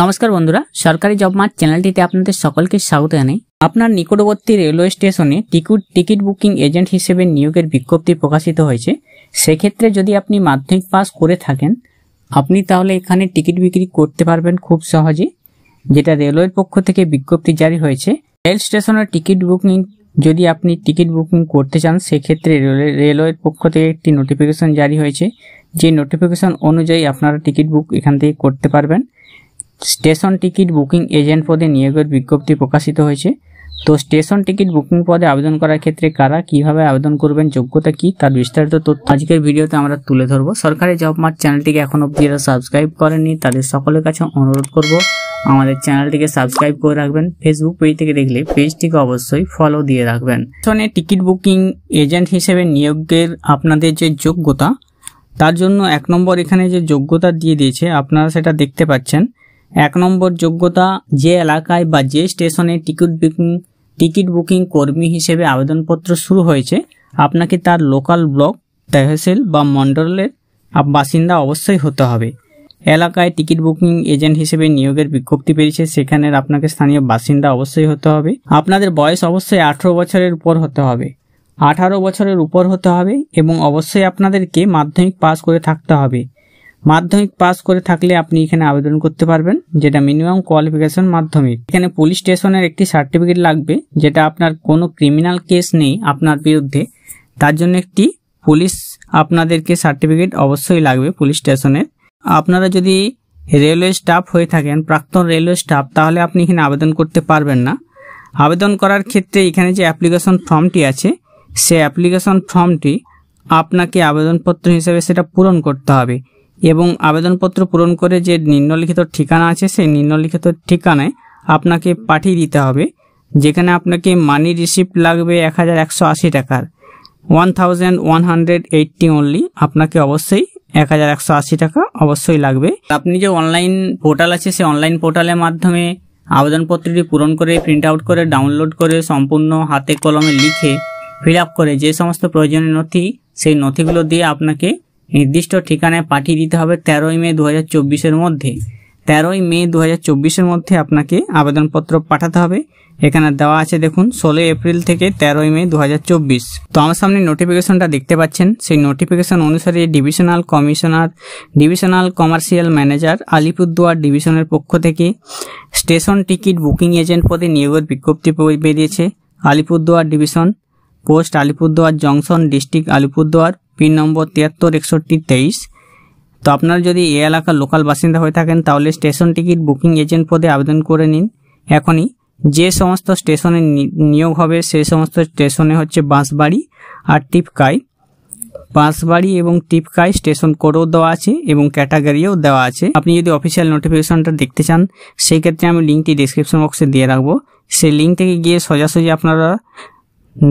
নমস্কার বন্ধুরা, সরকারি জব মার্ট চ্যানেলটিতে আপনাদের সকলকে স্বাগত জানাই। আপনার নিকটবর্তী রেলওয়ে স্টেশনে টিকিট বুকিং এজেন্ট হিসেবে নিয়োগের বিজ্ঞপ্তি প্রকাশিত হয়েছে। সেক্ষেত্রে যদি আপনি মাধ্যমিক পাস করে থাকেন, আপনি তাহলে এখানে টিকিট বিক্রি করতে পারবেন খুব সহজে, যেটা রেলওয়ের পক্ষ থেকে বিজ্ঞপ্তি জারি হয়েছে। রেল স্টেশনের টিকিট বুকিং যদি আপনি টিকিট বুকিং করতে চান, সেক্ষেত্রে রেলওয়ের পক্ষ থেকে একটি নোটিফিকেশন জারি হয়েছে। যে নোটিফিকেশন অনুযায়ী আপনারা টিকিট বুক এখান থেকে করতে পারবেন। স্টেশন টিকিট বুকিং এজেন্ট পদে নিয়োগের বিজ্ঞপ্তি প্রকাশিত হয়েছে। তো স্টেশন টিকিট বুকিং পদে আবেদন করার ক্ষেত্রে কারা কিভাবে আবেদন করবেন, যোগ্যতা কি, তার বিস্তারিত তথ্য আজকের ভিডিওতে আমরা তুলে ধরবো। সরকারি জব মার্ট চ্যানেলটিকে এখন অবধি যারা সাবস্ক্রাইব করেননি তাদের সকলের কাছে অনুরোধ করব আমাদের চ্যানেলটিকে সাবস্ক্রাইব করে রাখবেন। ফেসবুক পেজ থেকে দেখলে পেজটিকে অবশ্যই ফলো দিয়ে রাখবেন। স্টেশনে টিকিট বুকিং এজেন্ট হিসেবে নিয়োগের আপনাদের যে যোগ্যতা, তার জন্য 1 নম্বর এখানে যে যোগ্যতা দিয়ে দিয়েছে আপনারা সেটা দেখতে পাচ্ছেন। 1 নম্বর যোগ্যতা, যে এলাকায় বা যে স্টেশনে টিকিট বুকিং কর্মী হিসেবে আবেদনপত্র শুরু হয়েছে, আপনাকে তার লোকাল ব্লক, তহসিল বা মণ্ডলের বাসিন্দা অবশ্যই হতে হবে। এলাকায় টিকিট বুকিং এজেন্ট হিসেবে নিয়োগের বিজ্ঞপ্তি পেয়েছে, সেখানের আপনাকে স্থানীয় বাসিন্দা অবশ্যই হতে হবে। আপনাদের বয়স অবশ্যই 18 বছরের উপর হতে হবে, 18 বছরের উপর হতে হবে এবং অবশ্যই আপনাদেরকে মাধ্যমিক পাস করে থাকতে হবে। মাধ্যমিক পাস করে থাকলে আপনি এখানে আবেদন করতে পারবেন, যেটা মিনিমাম কোয়ালিফিকেশন মাধ্যমিক। এখানে পুলিশ স্টেশনের একটি সার্টিফিকেট লাগবে, যেটা আপনার কোনো ক্রিমিনাল কেস নেই আপনার বিরুদ্ধে, তার জন্য একটি পুলিশ আপনাদেরকে সার্টিফিকেট অবশ্যই লাগবে পুলিশ স্টেশনের। আপনারা যদি রেলওয়ে স্টাফ হয়ে থাকেন, প্রাক্তন রেলওয়ে স্টাফ, তাহলে আপনি এখানে আবেদন করতে পারবেন না। আবেদন করার ক্ষেত্রে এখানে যে অ্যাপ্লিকেশন ফর্মটি আছে, সেই অ্যাপ্লিকেশন ফর্মটি আপনাকে আবেদনপত্র হিসেবে সেটা পূরণ করতে হবে এবং আবেদনপত্র পূরণ করে যে নিম্নলিখিত ঠিকানা আছে, সেই নিম্নলিখিত ঠিকানায় আপনাকে পাঠিয়ে দিতে হবে, যেখানে আপনাকে মানি রিসিপ্ট লাগবে 1180 টাকার, 1180 অনলি। আপনাকে অবশ্যই 1180 টাকা অবশ্যই লাগবে। আপনি যে অনলাইন পোর্টাল আছে, সেই অনলাইন পোর্টালের মাধ্যমে আবেদনপত্রটি পূরণ করে প্রিন্ট আউট করে ডাউনলোড করে সম্পূর্ণ হাতে কলমে লিখে ফিল আপ করে যে সমস্ত প্রয়োজনীয় নথি, সেই নথিগুলো দিয়ে আপনাকে নির্দিষ্ট ঠিকানায় পাঠিয়ে দিতে হবে 13ই মে 2024-এর মধ্যে। 13ই মে 2024-এর মধ্যে আপনাকে আবেদনপত্র পাঠাতে হবে। এখানে দেওয়া আছে দেখুন, 16 এপ্রিল থেকে 13ই মে 2024। তো আমার সামনে নোটিফিকেশনটা দেখতে পাচ্ছেন। সেই নোটিফিকেশন অনুসারে divisional commissioner, divisional commercial manager, Alipurduar ডিভিশনের পক্ষ থেকে স্টেশন টিকিট বুকিং এজেন্ট পদে নিয়োগের বিজ্ঞপ্তি বেরিয়েছে। Alipurduar division, post Alipurduar junction, district Alipurduar, pin number 736123। তো আপনারা যদি এই এলাকার লোকাল বাসিন্দা হয়ে থাকেন, তাহলে স্টেশন টিকিট বুকিং এজেন্ট পদে আবেদন করে নিন এখনই। যে সমস্ত স্টেশনে নিয়োগ হবে সেই সমস্ত স্টেশনে হচ্ছে বাঁশবাড়ি আর টিপকাই। বাঁশবাড়ি এবং টিপকাই স্টেশন কোডও দেওয়া আছে এবং ক্যাটাগরিও দেওয়া আছে। আপনি যদি অফিসিয়াল নোটিফিকেশনটা দেখতে চান, সেই ক্ষেত্রে আমি লিঙ্কটি ডিসক্রিপশন বক্সে দিয়ে রাখবো। সেই লিঙ্ক থেকে গিয়ে সোজাসুজি আপনারা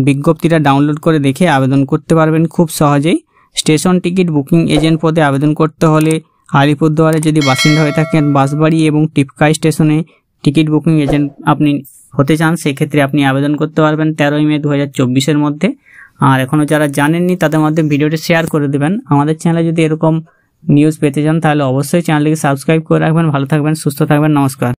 বিজ্ঞপ্তিটা ডাউনলোড করে দেখে আবেদন করতে পারবেন খুব সহজেই। স্টেশন টিকিট বুকিং এজেন্ট পদে আবেদন করতে হলে আলিপুরদুয়ারে যদি বাসিন্দা হয়ে থাকেন, বাঁশবাড়ি এবং টিপকাই স্টেশনে টিকিট বুকিং এজেন্ট আপনি হতে চান, সেক্ষেত্রে আপনি আবেদন করতে পারবেন 13ই মে 2024-এর মধ্যে। আর এখনও যারা জানেননি তাদের মধ্যে ভিডিওটি শেয়ার করে দেবেন। আমাদের চ্যানেলে যদি এরকম নিউজ পেতে চান, তাহলে অবশ্যই চ্যানেলটিকে সাবস্ক্রাইব করে রাখবেন। ভালো থাকবেন, সুস্থ থাকবেন, নমস্কার।